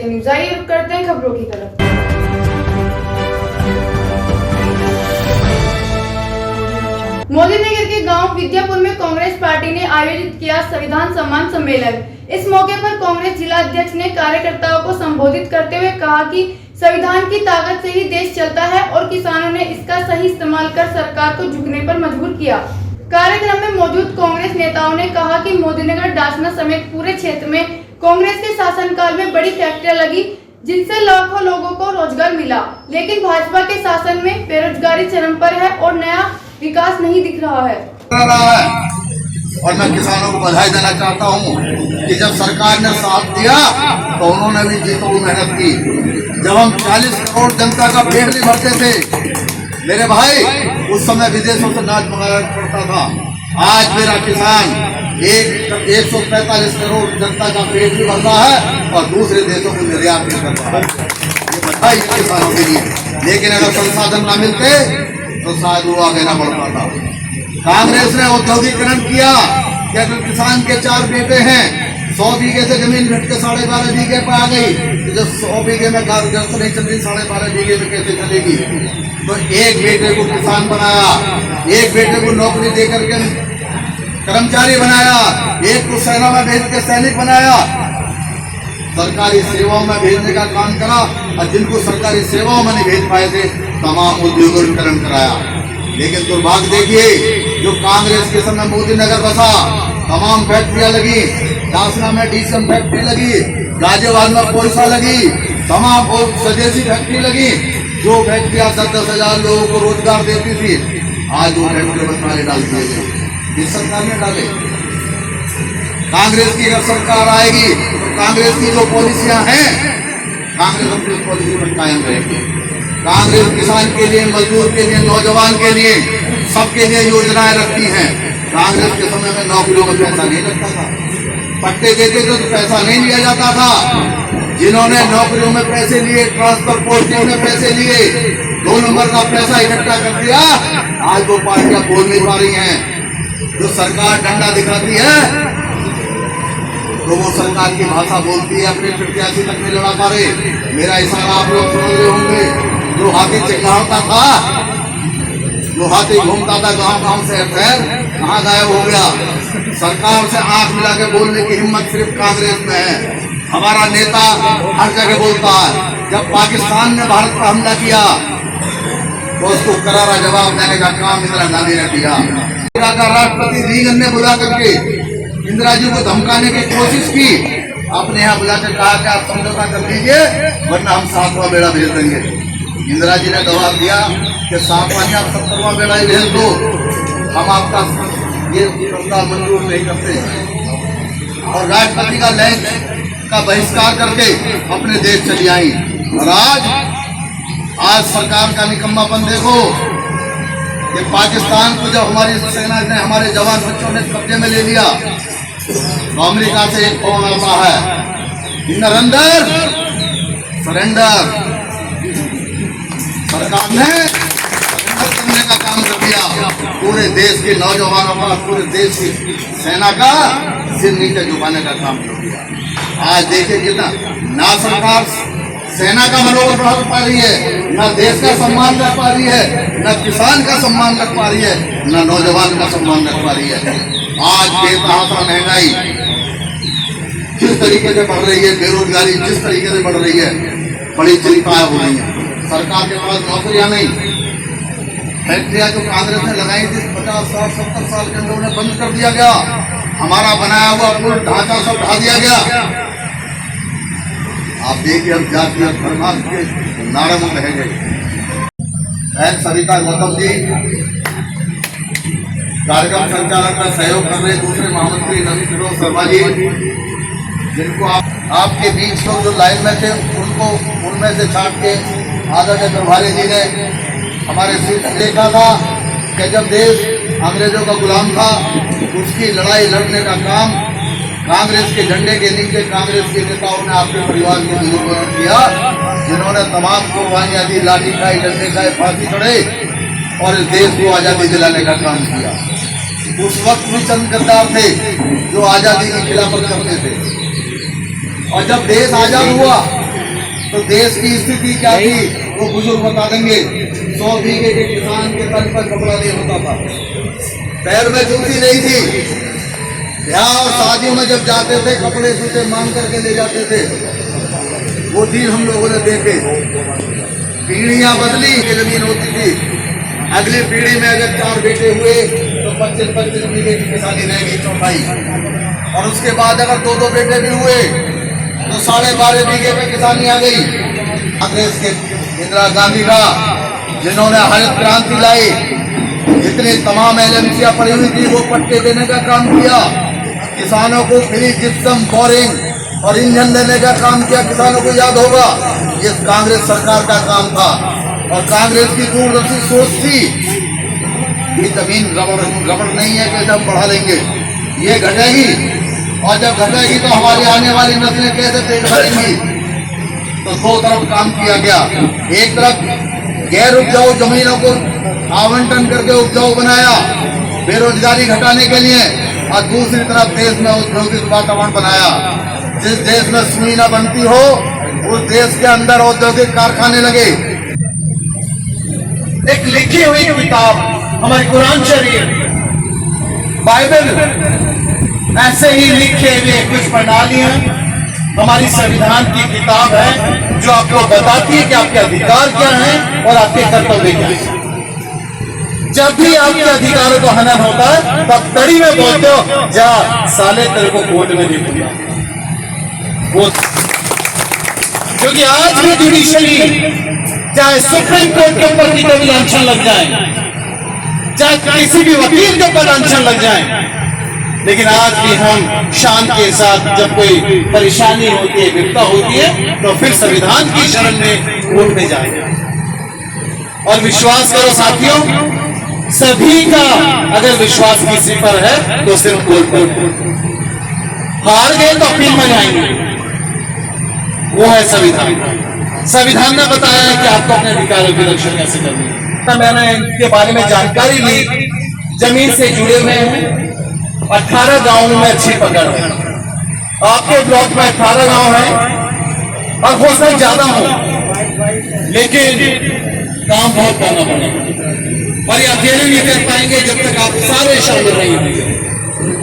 News. आइए रुक करते हैं खबरों की तरफ। मोदीनगर के गांव विद्यापुर में कांग्रेस पार्टी ने आयोजित किया संविधान सम्मान सम्मेलन। इस मौके पर कांग्रेस जिला अध्यक्ष ने कार्यकर्ताओं को संबोधित करते हुए कहा कि संविधान की ताकत से ही देश चलता है और किसानों ने इसका सही इस्तेमाल कर सरकार को झुकने पर मजबूर किया। कार्यक्रम में मौजूद कांग्रेस नेताओं ने कहा कि मोदीनगर डासना समेत पूरे क्षेत्र में कांग्रेस के शासनकाल में बड़ी फैक्ट्रियां लगी, जिनसे लाखों लोगों को रोजगार मिला, लेकिन भाजपा के शासन में बेरोजगारी चरम पर है और नया विकास नहीं दिख रहा है। और मैं किसानों को बधाई देना चाहता हूँ कि जब सरकार ने साथ दिया तो उन्होंने भी जी तोड़ मेहनत की। जब हम 40 करोड़ जनता का पेट नहीं भरते थे मेरे भाई, उस समय विदेशों से अनाज मंगाना पड़ता था। आज मेरा किसान 145 करोड़ जनता का पेट भी भर रहा है और दूसरे देशों को निर्यात भी कर रहा है। ये बधाई किसानों के लिए। लेकिन अगर संसाधन न मिलते तो शायद वो आगे न बढ़ पाता। कांग्रेस ने औद्योगिकरण किया कि अगर किसान के 4 बेटे हैं, 100 बीघे से जमीन घट के 12.5 बीघे पर आ गई, तो जब 100 बीघे में घर नहीं चल रही, 12.5 बीघे में कैसे चलेगी? तो एक बेटे को किसान बनाया, एक बेटे को नौकरी देकर के कर्मचारी बनाया, एक को सेना में भेज के सैनिक बनाया, सरकारी सेवाओं में भेजने का काम करा, और जिनको सरकारी सेवाओं में नहीं भेज पाए थे तमाम उद्योगीकरण कराया। लेकिन दुर्भाग्य देखिए, जो कांग्रेस के समय मोदीनगर बसा, तमाम फैक्ट्रियां लगी, डासना में डीसम फैक्ट्री लगी, गाजियाबाद में कोयसा लगी, तमाम स्वदेशी फैक्ट्री लगी, जो फैक्ट्रियां 10-10 हजार लोगों को रोजगार देती थी, आज वो फैक्ट्री पर ताले डाल दिए गए। इस सरकार ने डाले। कांग्रेस की अगर सरकार आएगी तो कांग्रेस की जो पॉलिसियां हैं, कांग्रेस अपनी पॉलिसी पर कायम रहेगी। कांग्रेस किसान के लिए, मजदूर के लिए, नौजवान के लिए, सबके लिए योजनाएं रखती हैं। कांग्रेस के समय में नौकरियों में पैसा नहीं लगता था, पट्टे देते थे तो पैसा नहीं लिया जाता था। जिन्होंने नौकरियों में पैसे लिए, ट्रांसफर पोस्टिंग में पैसे लिए, 2 नंबर का पैसा इकट्ठा कर दिया, आज वो पार्टियां बोल नहीं पा रही हैं। जो सरकार डंडा दिखाती है तो वो सरकार की भाषा बोलती है, अपने प्रत्याशी तक नहीं लड़ा पा रहे। मेरा इशारा आप लोग सुन रहे होंगे। जो हाथी चिल्लाता था, जो हाथी घूमता था गांव-गांव से शहर, कहाँ गायब हो गया? सरकार से आंख मिला के बोलने की हिम्मत सिर्फ कांग्रेस में है। हमारा नेता हर जगह बोलता है। जब पाकिस्तान ने भारत पर हमला किया तो उसको करारा जवाब देने का काम इंदिरा गांधी ने किया। इंदिरा का राष्ट्रपति रीगन ने बुला करके इंदिरा जी को धमकाने की कोशिश की, अपने यहाँ बुलाकर कहा कि आप समझौता कर लीजिए वरना हम 7वां बेड़ा भेज देंगे। इंदिरा जी ने जवाब दिया कि 7वां या 70वां बेड़ा ही भेज दो, हम आपका ये प्रस्ताव मंजूर नहीं करते। और राष्ट्रपति का लैंड का बहिष्कार करके अपने देश चली आई। और आज सरकार का निकम्मापन देखो कि पाकिस्तान को जब हमारी सेना ने, हमारे जवान बच्चों ने कब्जे में ले लिया तो अमेरिका से एक फोन आता है, नरेंद्र सरेंडर। सरकार ने करने का काम कर दिया। पूरे देश के नौजवानों का, पूरे देश की सेना का सिर नीचे झुकाने का काम कर दिया। आज देखिए कितना ना सरकार सेना का मनोबल बढ़ा पा रही है, ना देश का सम्मान रख पा रही है, ना किसान का सम्मान रख पा रही है, ना नौजवान का सम्मान रख पा रही है। आज बेतहाशा महंगाई जिस तरीके से बढ़ रही है, बेरोजगारी जिस तरीके से बढ़ रही है, बड़ी चिंताएं हो रही है। सरकार के पास नौकरियां नहीं, फैक्ट्रियां जो कांग्रेस ने लगाई थी 50, 60, 70 साल के अंदर उन्हें बंद कर दिया गया। हमारा बनाया हुआ पूरा ढांचा सब ढा दिया गया। आप देखिए हम जातीय धर्म के नारे में रह गए। सविता गौतम जी कार्यक्रम संचालक का सहयोग कर रहे दूसरे महामंत्री नवीन फिरोज शर्मा जी, जिनको आपके बीच लोग जो लाइन में थे उनको उनमें से छाट के आदरणीय प्रभारी जी ने हमारे सिर देखा था कि जब देश अंग्रेजों का गुलाम था, उसकी लड़ाई लड़ने का काम कांग्रेस के झंडे के नीचे कांग्रेस के नेताओं ने आपके परिवार के बुजुर्गों ने किया, जिन्होंने तमाम कुर्बानियां दी, लाठी खाई, डंडे खाए, फांसी चढ़े और इस देश को आजादी दिलाने का काम किया। उस वक्त भी चंद गद्दार थे जो आजादी की खिलाफत करते थे, और जब देश आजाद हुआ तो देश की स्थिति क्या थी वो बुजुर्ग बता देंगे। 100 बीघे के किसान के तन पर कपड़ा नहीं होता था, पैर में जूती नहीं थी। ब्याह और शादियों में जब जाते थे कपड़े जूते मांग करके ले जाते थे। वो दिन हम लोगों ने देखे। पीढ़ियां बदली, जमीन होती थी। अगली पीढ़ी में अगर 4 बेटे हुए तो 25-25 बीघे की किसानी रह गई, चौथाई। और उसके बाद अगर 2-2 बेटे भी हुए तो 12.5 बीघे पे किसानी आ गई। कांग्रेस के इंदिरा गांधी का, जिन्होंने हरित क्रांति लाई, जितनी तमाम एजेंसियां पड़ी हुई थी वो पट्टे देने का काम किया। किसानों को फ्री जिप्सम, बोरिंग और इंजन देने का काम किया। किसानों को याद होगा, ये कांग्रेस सरकार का काम था। और कांग्रेस की दूरदर्शी सोच थी कि जमीन रबड़ नहीं है कि हम बढ़ा लेंगे, ये घटेगी। और जब घटेगी तो हमारी आने वाली नस्लें कैसे पेट भरेंगी। तो 2 तरफ काम किया गया। एक तरफ गैर उपजाऊ जमीनों को आवंटन करके उपजाऊ बनाया बेरोजगारी घटाने के लिए, और दूसरी तरफ देश में औद्योगिक वातावरण बनाया। जिस देश में सुई न बनती हो उस देश के अंदर औद्योगिक कारखाने लगे। एक लिखी हुई किताब हमारी कुरान शरीफ, बाइबल, ऐसे ही लिखे हुए कुछ प्रणालियां हमारी संविधान की किताब है जो आपको बताती है कि आपके अधिकार क्या हैं और आपके कर्तव्य क्या हैं। जब भी आपके अधिकारों को हनन होता है तब तड़ी में बोलते हो, जा साले तेरे को कोर्ट में दे दिया। वो क्योंकि आज भी जुडिशरी, चाहे सुप्रीम कोर्ट के ऊपर की कभी लांछन लग जाए, चाहे किसी भी वकील के ऊपर लांछन लग जाए, लेकिन आज भी हम शान के साथ जब कोई परेशानी होती है, विपदा होती है, तो फिर संविधान की शरण में कोर्ट में जाएंगे। और विश्वास करो साथियों, सभी का अगर विश्वास किसी पर है तो सिर्फ कोर्ट। हार गए तो अपील में जाएंगे, वो है संविधान। संविधान ने बताया है कि आपको अपने अधिकारों की रक्षा कैसे करनी है। तो मैंने इनके बारे में जानकारी ली। जमीन से जुड़े हुए हैं 18 गांव में अच्छी पकड़ है। आपके ब्लॉक में 18 गांव है और हो सकता ज्यादा हो, लेकिन काम बहुत करना पड़ेगा। और ये अकेले नहीं कर पाएंगे जब तक आप सारे शामिल नहीं होंगे।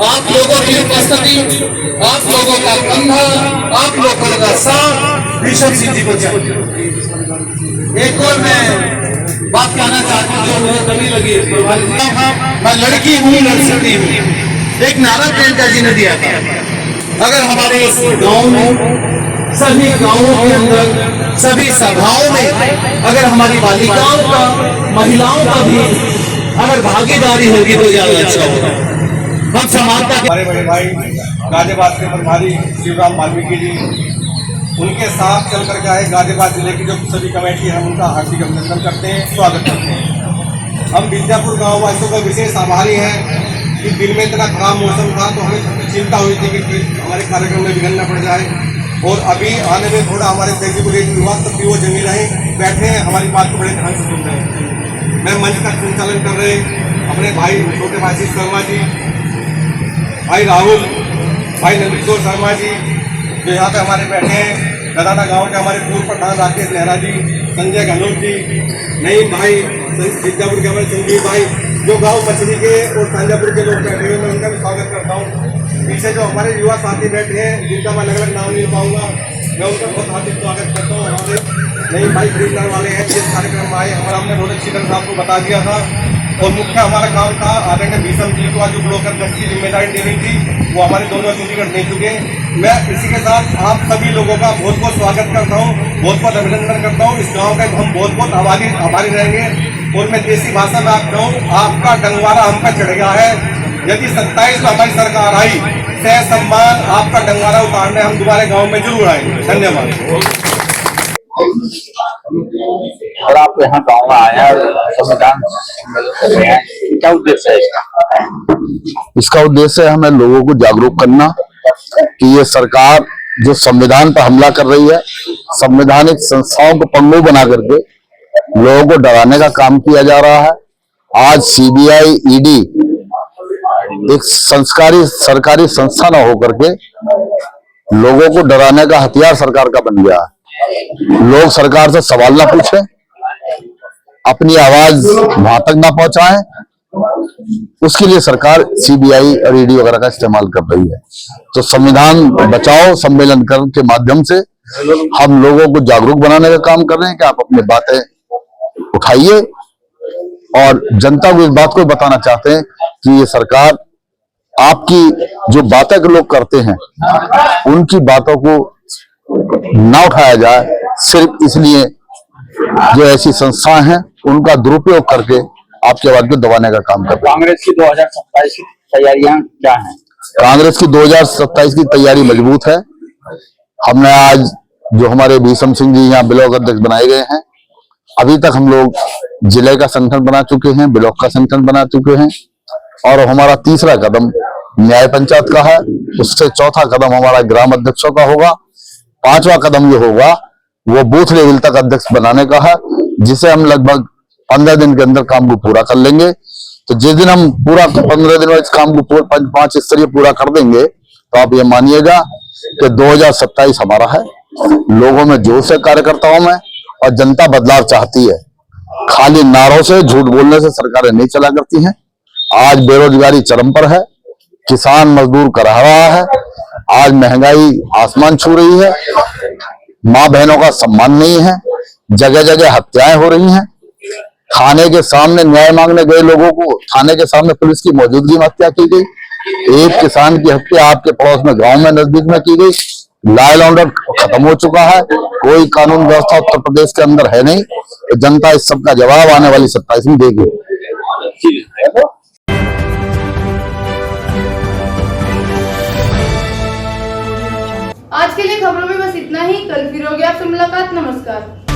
आप लोगों की उपस्थिति, आप लोगों का कंधा, आप लोगों का साथ ऋषभ सिंह जी को चाहिए। एक और मैं बात कहना चाहता हूँ जो मुझे कभी लगी, मैं लड़की हूँ, लड़ सकती हूँ, एक नारा प्रियंका जी ने दिया था। अगर हमारे इस गांव में, सभी गांवों के अंदर, सभी सभाओं में अगर हमारी बालिकाओं का, महिलाओं का भी अगर भागीदारी होगी तो ज्यादा अच्छा होगा। हम समानता के हमारे बड़े भाई गाजियाबाद के प्रभारी शिवराम वाल्मीकि जी, उनके साथ चल करके आए गाजियाबाद जिले की जो सभी कमेटी है, हम उनका हार्दिक अभिनंदन करते हैं, स्वागत करते हैं। हम विद्यापुर गाँव वासियों का विशेष आभारी हैं कि दिन में इतना खराब मौसम था तो हमें चिंता हुई थी कि हमारे कार्यक्रम में विघ्न न पड़ जाए। और अभी आने में थोड़ा हमारे तेजी को लेट हुआ, तब भी वो जमी रहे बैठे हैं, हमारी बात को बड़े ध्यान से सुन रहे हैं। मैं मंच का संचालन कर रहे अपने भाई छोटे भाई शर्मा जी, भाई राहुल, भाई नंदकिशोर शर्मा जी जो यहाँ पे हमारे बैठे हैं, गदाना गांव के हमारे पूर्व प्रधान राकेश नेहरा जी, संजय गहलोत जी, नईम भाई, विद्यापुर के हमारे संजीव भाई, जो गांव मछली के और सांजापुर के लोग बैठे हुए, मैं उनका भी स्वागत करता हूँ। पीछे जो हमारे युवा साथी बैठे हैं जिनका मैं अलग अलग नाम नहीं पाऊंगा, मैं उनका बहुत हार्दिक स्वागत करता हूँ। हमारे नईम भाई खरीददार वाले हैं, जिस कार्यक्रम में आए, हमारा हमने रोडक शीतल साहब को बता दिया था। और मुख्य हमारा काम था आदरणीय भीषम जी को जो ब्लॉक अध्यक्ष की जिम्मेदारी देनी थी, वो हमारे दोनों चंडीगढ़ नहीं चुके। मैं इसी के साथ आप सभी लोगों का बहुत बहुत स्वागत करता हूँ, बहुत बहुत अभिनंदन करता हूँ। इस गाँव का हम बहुत बहुत आभारी रहेंगे। और मैं देसी भाषा में आप कहूँ, आपका डंगवारा हम पे चढ़ गया है। यदि 27 में हमारी सरकार आई, सह सम्मान आपका डंगवारा उतारने हम दोबारा गाँव में जरूर आएंगे। धन्यवाद। और आप यहाँ गाँव में आया संविधान क्या उद्देश्य है इसका उद्देश्य है हमें लोगों को जागरूक करना कि ये सरकार जो संविधान पर हमला कर रही है, संवैधानिक संस्थाओं को पंगु बना करके लोगों को डराने का काम किया जा रहा है। आज सीबीआई, ईडी एक सरकारी संस्था न होकर के लोगों को डराने का हथियार सरकार का बन गया है। लोग सरकार से सवाल ना पूछे, अपनी आवाज वहां तक ना पहुंचाएं, उसके लिए सरकार सीबीआई और ईडी वगैरह का इस्तेमाल कर रही है। तो संविधान बचाओ सम्मेलन के माध्यम से हम लोगों को जागरूक बनाने का काम कर रहे हैं कि आप अपनी बातें उठाइए और जनता को इस बात को बताना चाहते हैं कि ये सरकार आपकी जो बातें लोग करते हैं उनकी बातों को ना उठाया जाए, सिर्फ इसलिए जो ऐसी संस्थाएं हैं उनका दुरुपयोग करके आपकी आवाज को दबाने का काम कर रहे हैं। कांग्रेस की 2027 की तैयारियां क्या हैं? कांग्रेस की 2027 की तैयारी मजबूत है। हमने आज जो हमारे भीषम सिंह जी यहाँ ब्लॉक अध्यक्ष बनाए गए हैं, अभी तक हम लोग जिले का संगठन बना चुके हैं, ब्लॉक का संगठन बना चुके हैं और हमारा तीसरा कदम न्याय पंचायत का है। उससे चौथा कदम हमारा ग्राम अध्यक्षों का होगा। पांचवा कदम जो होगा वो बूथ लेवल तक अध्यक्ष बनाने का है, जिसे हम लगभग 15 दिन के अंदर काम को पूरा कर लेंगे। तो जिस दिन हम पूरा 15 दिन में इस काम को 5 स्तरीय पूरा कर देंगे तो आप ये मानिएगा कि 2027 हमारा है। लोगों में जोश है, कार्यकर्ताओं में, और जनता बदलाव चाहती है। खाली नारों से, झूठ बोलने से सरकारें नहीं चला करती हैं। आज बेरोजगारी चरम पर है, किसान मजदूर करा रहा है, आज महंगाई आसमान छू रही है, माँ बहनों का सम्मान नहीं है, जगह जगह हत्याएं हो रही हैं। थाने के सामने न्याय मांगने गए लोगों को थाने के सामने पुलिस की मौजूदगी में हत्या की गई। एक किसान की हत्या आपके पड़ोस में गांव में नजदीक में की गई। लॉ एंड ऑर्डर खत्म हो चुका है, कोई कानून व्यवस्था उत्तर प्रदेश के अंदर है नहीं। तो जनता इस सब का जवाब आने वाली 27 में देगी। आज के लिए खबरों में बस इतना ही। कल फिर होगी आपसे मुलाकात। नमस्कार।